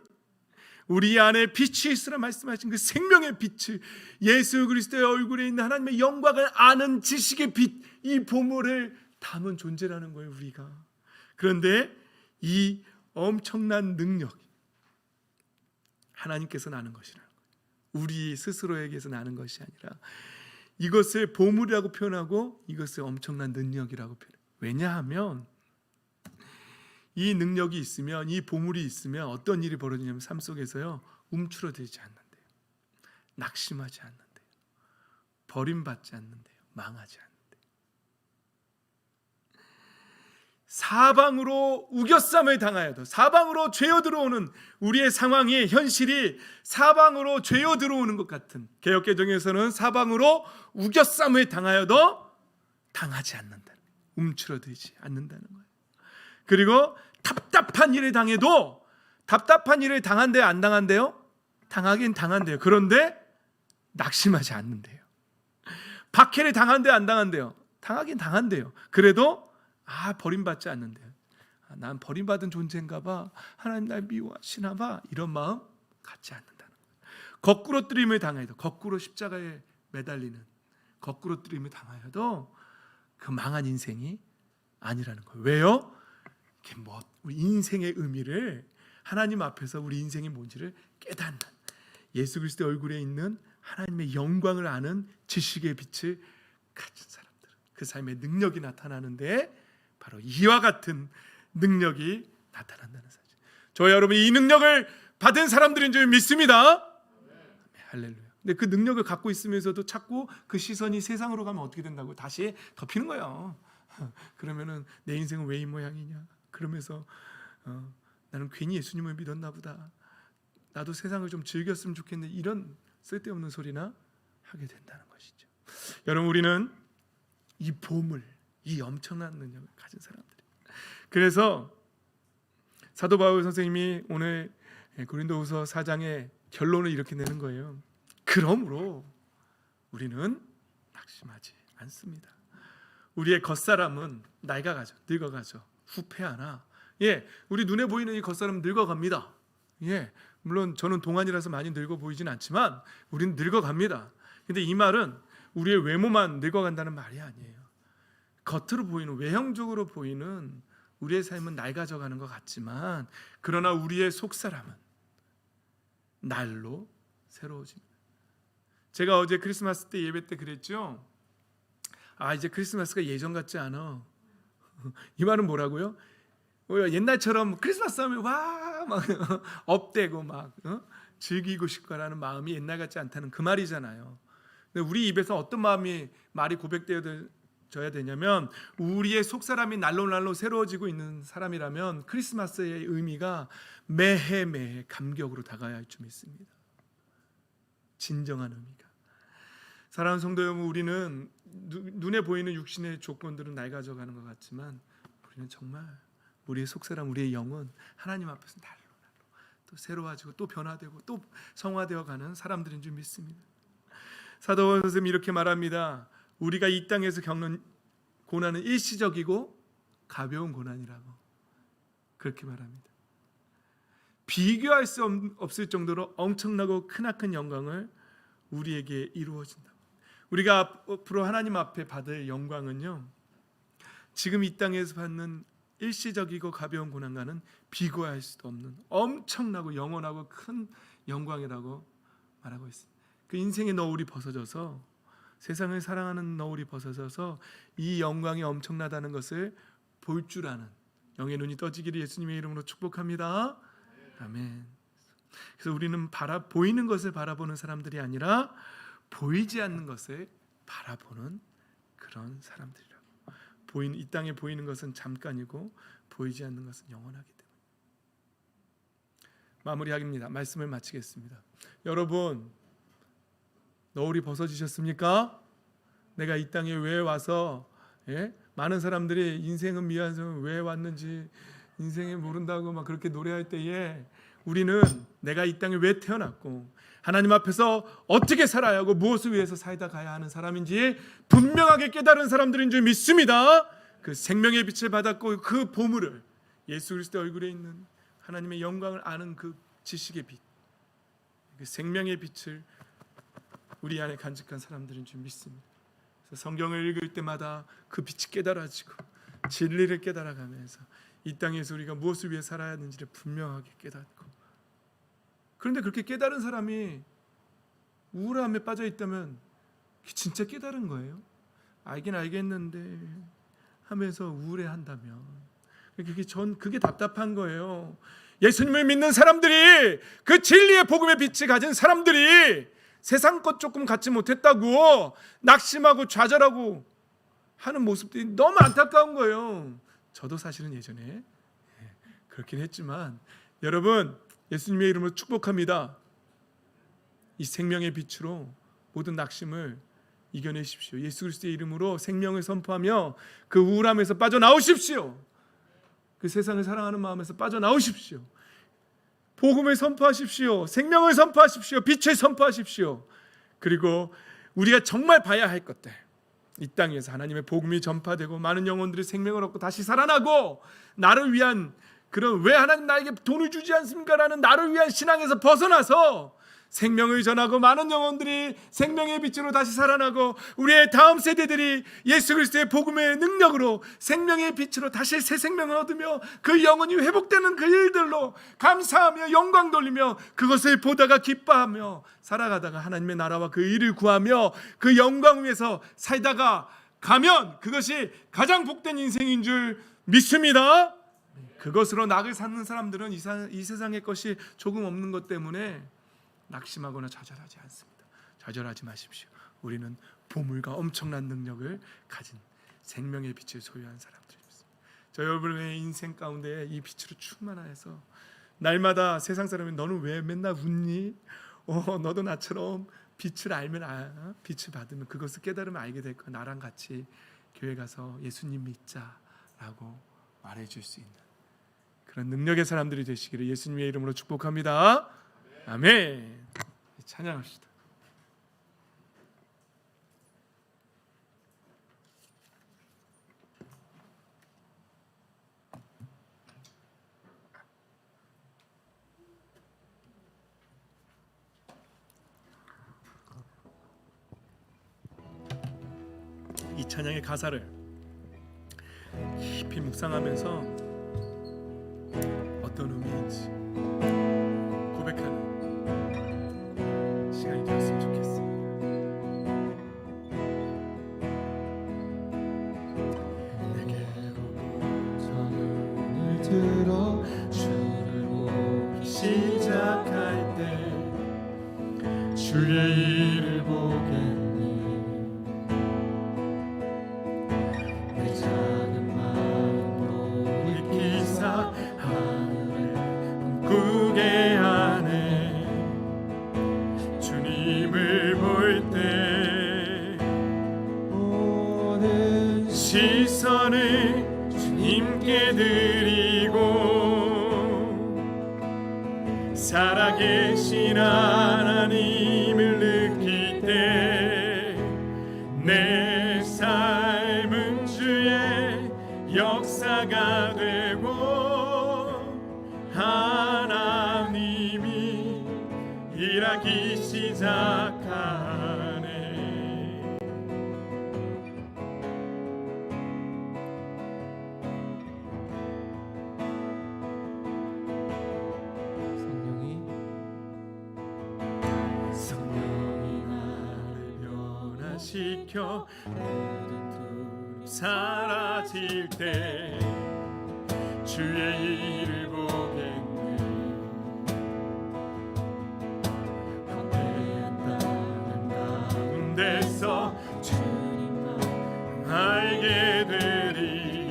우리 안에 빛이 있으라 말씀하신 그 생명의 빛을, 예수 그리스도의 얼굴에 있는 하나님의 영광을 아는 지식의 빛, 이 보물을 담은 존재라는 거예요. 우리가. 그런데 이 엄청난 능력이 하나님께서 나는 것이라는 거예요. 우리 스스로에게서 나는 것이 아니라 이것을 보물이라고 표현하고 이것을 엄청난 능력이라고 표현해요. 왜냐하면 이 능력이 있으면, 이 보물이 있으면 어떤 일이 벌어지냐면 삶 속에서요, 움츠러들지 않는데요, 낙심하지 않는데요, 버림받지 않는데요, 망하지 않는데요, 사방으로 우겨쌈을 당하여도, 사방으로 죄어 들어오는 우리의 상황이, 현실이 사방으로 죄어 들어오는 것 같은, 개역개정에서는 사방으로 우겨쌈을 당하여도 당하지 않는다, 움츠러들지 않는다는 거예요. 그리고 답답한 일을 당해도, 답답한 일을 당한대요, 안 당한대요? 당하긴 당한대요. 그런데 낙심하지 않는데요. 박해를 당한대요, 안 당한대요? 당하긴 당한대요. 그래도 버림받지 않는데요. 난 버림받은 존재인가 봐, 하나님 날 미워하시나 봐, 이런 마음 갖지 않는다는 거예요. 거꾸로 뜨림을 당해도, 거꾸로 십자가에 매달리는 거꾸로 뜨림을 당하여도 그 망한 인생이 아니라는 거예요. 왜요? 우리 인생의 의미를, 하나님 앞에서 우리 인생이 뭔지를 깨닫는, 예수 그리스도의 얼굴에 있는 하나님의 영광을 아는 지식의 빛을 가진 사람들, 그 삶의 능력이 나타나는데 바로 이와 같은 능력이 나타난다는 사실. 저와 여러분이 이 능력을 받은 사람들인 줄 믿습니다. 할렐루야. 근데 그 능력을 갖고 있으면서도 자꾸 그 시선이 세상으로 가면 어떻게 된다고? 다시 덮이는 거예요. 그러면은 내 인생은 왜 이 모양이냐? 그러면서 나는 괜히 예수님을 믿었나 보다, 나도 세상을 좀 즐겼으면 좋겠는데, 이런 쓸데없는 소리나 하게 된다는 것이죠. 여러분, 우리는 이 보물, 이 엄청난 능력을 가진 사람들이에요. 그래서 사도 바울 선생님이 오늘 고린도후서 4장의 결론을 이렇게 내는 거예요. 그러므로 우리는 낙심하지 않습니다. 우리의 겉사람은 낡아가죠, 늙어가죠, 후패하나, 우리 눈에 보이는 이 겉사람은 늙어갑니다. 물론 저는 동안이라서 많이 늙어 보이진 않지만 우리는 늙어갑니다. 근데 이 말은 우리의 외모만 늙어간다는 말이 아니에요. 겉으로 보이는, 외형적으로 보이는 우리의 삶은 낡아져 가는 것 같지만, 그러나 우리의 속사람은 날로 새로워집니다. 제가 어제 크리스마스 때 예배 때 그랬죠. 이제 크리스마스가 예전 같지 않아. 이 말은 뭐라고요? 옛날처럼 크리스마스 하면 막 업되고 막 즐기고 싶거라는 마음이 옛날 같지 않다는 그 말이잖아요. 근데 우리 입에서 어떤 말이 고백되어져야 되냐면, 우리의 속사람이 날로 새로워지고 있는 사람이라면 크리스마스의 의미가 매해 감격으로 다가야 할 줄 믿습니다. 진정한 의미가. 사랑하는 성도 여러분, 우리는 눈에 보이는 육신의 조건들은 낡아져 가는 것 같지만, 우리는 정말 우리의 속사람, 우리의 영은 하나님 앞에서 날로 또 새로워지고 또 변화되고 또 성화되어 가는 사람들인 줄 믿습니다. 사도 바울 선생님이 이렇게 말합니다. 우리가 이 땅에서 겪는 고난은 일시적이고 가벼운 고난이라고 그렇게 말합니다. 비교할 수 없을 정도로 엄청나고 크나큰 영광을 우리에게 이루어진다. 우리가 앞으로 하나님 앞에 받을 영광은요, 지금 이 땅에서 받는 일시적이고 가벼운 고난과는 비교할 수도 없는 엄청나고 영원하고 큰 영광이라고 말하고 있습니다. 그 인생의 너울이 벗어져서, 세상을 사랑하는 너울이 벗어져서 이 영광이 엄청나다는 것을 볼 줄 아는 영의 눈이 떠지기를 예수님의 이름으로 축복합니다. 아멘. 그래서 우리는 보이는 것을 바라보는 사람들이 아니라 보이지 않는 것을 바라보는 그런 사람들이라고. 이 땅에 보이는 것은 잠깐이고 보이지 않는 것은 영원하기 때문에. 마무리하겠습니다. 말씀을 마치겠습니다. 여러분, 너울이 벗어지셨습니까? 내가 이 땅에 왜 와서, 많은 사람들이 인생은 미완성, 왜 왔는지 인생을 모른다고 막 그렇게 노래할 때에 우리는 내가 이 땅에 왜 태어났고 하나님 앞에서 어떻게 살아야 하고 무엇을 위해서 살다 가야 하는 사람인지 분명하게 깨달은 사람들인 줄 믿습니다. 그 생명의 빛을 받았고 그 보물을, 예수 그리스도의 얼굴에 있는 하나님의 영광을 아는 그 지식의 빛, 그 생명의 빛을 우리 안에 간직한 사람들인 줄 믿습니다. 그래서 성경을 읽을 때마다 그 빛이 깨달아지고 진리를 깨달아가면서 이 땅에서 우리가 무엇을 위해 살아야 하는지를 분명하게 깨닫고, 그런데 그렇게 깨달은 사람이 우울함에 빠져 있다면 진짜 깨달은 거예요? 알긴 알겠는데 하면서 우울해한다면 그게 답답한 거예요. 예수님을 믿는 사람들이, 그 진리의 복음의 빛을 가진 사람들이 세상 것 조금 갖지 못했다고 낙심하고 좌절하고 하는 모습들이 너무 안타까운 거예요. 저도 사실은 예전에 그렇긴 했지만, 여러분, 예수님의 이름으로 축복합니다. 이 생명의 빛으로 모든 낙심을 이겨내십시오. 예수 그리스도의 이름으로 생명을 선포하며 그 우울함에서 빠져나오십시오. 그 세상을 사랑하는 마음에서 빠져나오십시오. 복음을 선포하십시오. 생명을 선포하십시오. 빛을 선포하십시오. 그리고 우리가 정말 봐야 할 것들, 이 땅에서 하나님의 복음이 전파되고 많은 영혼들이 생명을 얻고 다시 살아나고, 나를 위한 그런, 왜 하나님 나에게 돈을 주지 않습니까? 라는 나를 위한 신앙에서 벗어나서 생명을 전하고 많은 영혼들이 생명의 빛으로 다시 살아나고, 우리의 다음 세대들이 예수 그리스도의 복음의 능력으로 생명의 빛으로 다시 새 생명을 얻으며 그 영혼이 회복되는 그 일들로 감사하며 영광 돌리며 그것을 보다가 기뻐하며 살아가다가 하나님의 나라와 그 일을 구하며 그 영광 위에서 살다가 가면 그것이 가장 복된 인생인 줄 믿습니다. 그것으로 낙을 쌓는 사람들은 이 세상의 것이 조금 없는 것 때문에 낙심하거나 좌절하지 않습니다. 좌절하지 마십시오. 우리는 보물과 엄청난 능력을 가진 생명의 빛을 소유한 사람들입니다. 저 여러분의 인생 가운데 이 빛으로 충만하여서 날마다 세상 사람이 너는 왜 맨날 웃니? 너도 나처럼 빛을 알면 빛을 받으면 그것을 깨달으면 알게 될 거야. 나랑 같이 교회 가서 예수님 믿자라고 말해줄 수 있는 그런 능력의 사람들이 되시기를 예수님의 이름으로 축복합니다. 아멘. 찬양합시다. 이 찬양의 가사를 깊이 묵상하면서 어떤 의미인지 고백하는 시간이 되었으면 좋겠습니다. 내게로 손을 들어 주를 보기 시작할 때 주의 일을 보겠니? 내 작은 마음도 익히사 하늘을 꿈꾸게 하네. 주님을 볼 때 모든 시선을 주님께 드리고 살아계신 하나님을 느낄 때 내 삶은 주의 역사가 되고 하나님이 일하기 시작하네. 변화시켜 모든 사라질 때 주의 일을 보겠네. 광대한 땅 가운데서 주님만 알게 되리.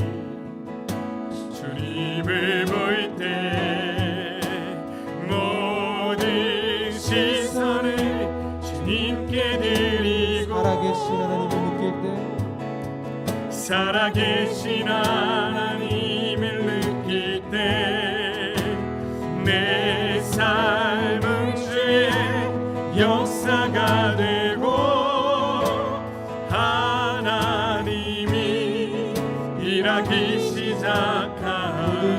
주님을 볼 때 모든 시선을 주님께 드리고 살아계신 하나님을 느낄 때 내 삶은 주의 역사가 되고 하나님이 일하기 시작하네.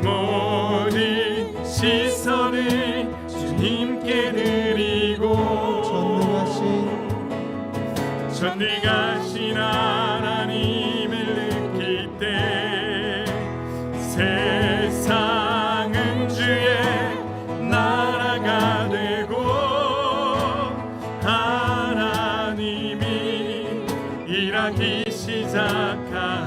모든 시선을 주님께 드리고 전능하신 하나님을 느낄 때 세상은 주의 나라가 되고 하나님이 일하기 시작하네.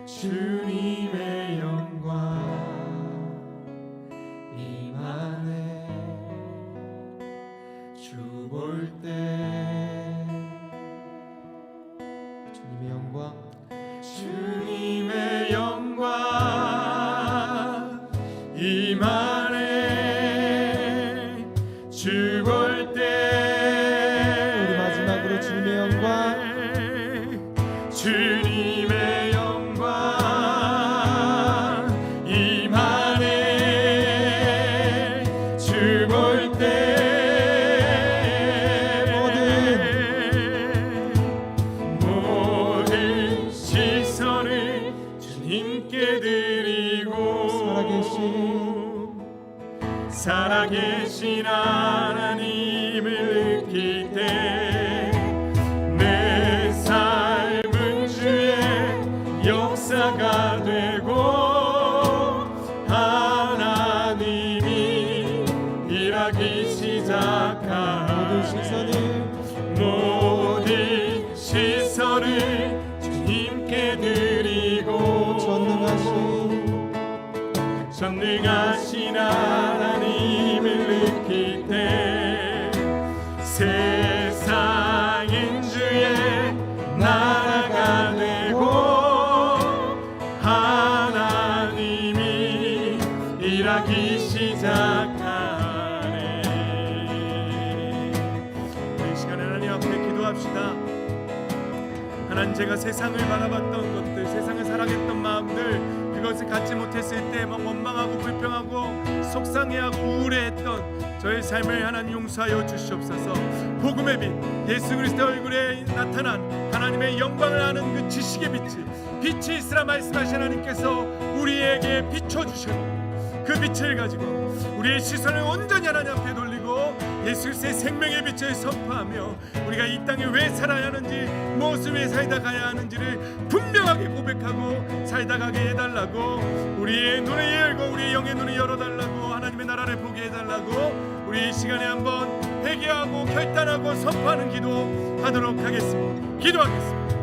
주님의 영광 임하네. 주 볼 때 주님의 영광 주님의 영광 임하네. 주 볼 때 우리 마지막으로 주님의 영광 주님의 살아계신 하나님을 느낄 때 내 삶은 주의 역사가 되고 하나님이 일하기 시작하네. 모든 시선을 주님께 드리고 전능하신 하나님을 느낄 때 세상은 주의 나라가 되고 하나님이 일하기 시작하네. 우리 시간에 하나님 앞에 기도합시다. 하나님, 제가 세상을 바라봤던 것들, 세상을 사랑했던 마음들, 그것을 갖지 못했을 때 막 원망하고 불평하고 속상해하고 우울해했던 저의 삶을 하나님 용서하여 주시옵소서. 복음의 빛, 예수 그리스도의 얼굴에 나타난 하나님의 영광을 아는 그 지식의 빛이 있으라 말씀하신 하나님께서 우리에게 비춰주셨고 그 빛을 가지고 우리의 시선을 온전히 하나님 앞에 돌리고 예수 그리스도의 생명의 빛을 선포하며 우리가 이 땅에 왜 살아야 하는지, 무엇을 위해 살다 가야 하는지를 분명하게 고백하고 살다 가게 해달라고, 우리의 눈을 열고 우리의 영의 눈을 열어달라고, 하나님의 나라를 보게 해달라고 우리 이 시간에 한번 회개하고 결단하고 선포하는 기도 하도록 하겠습니다. 기도하겠습니다.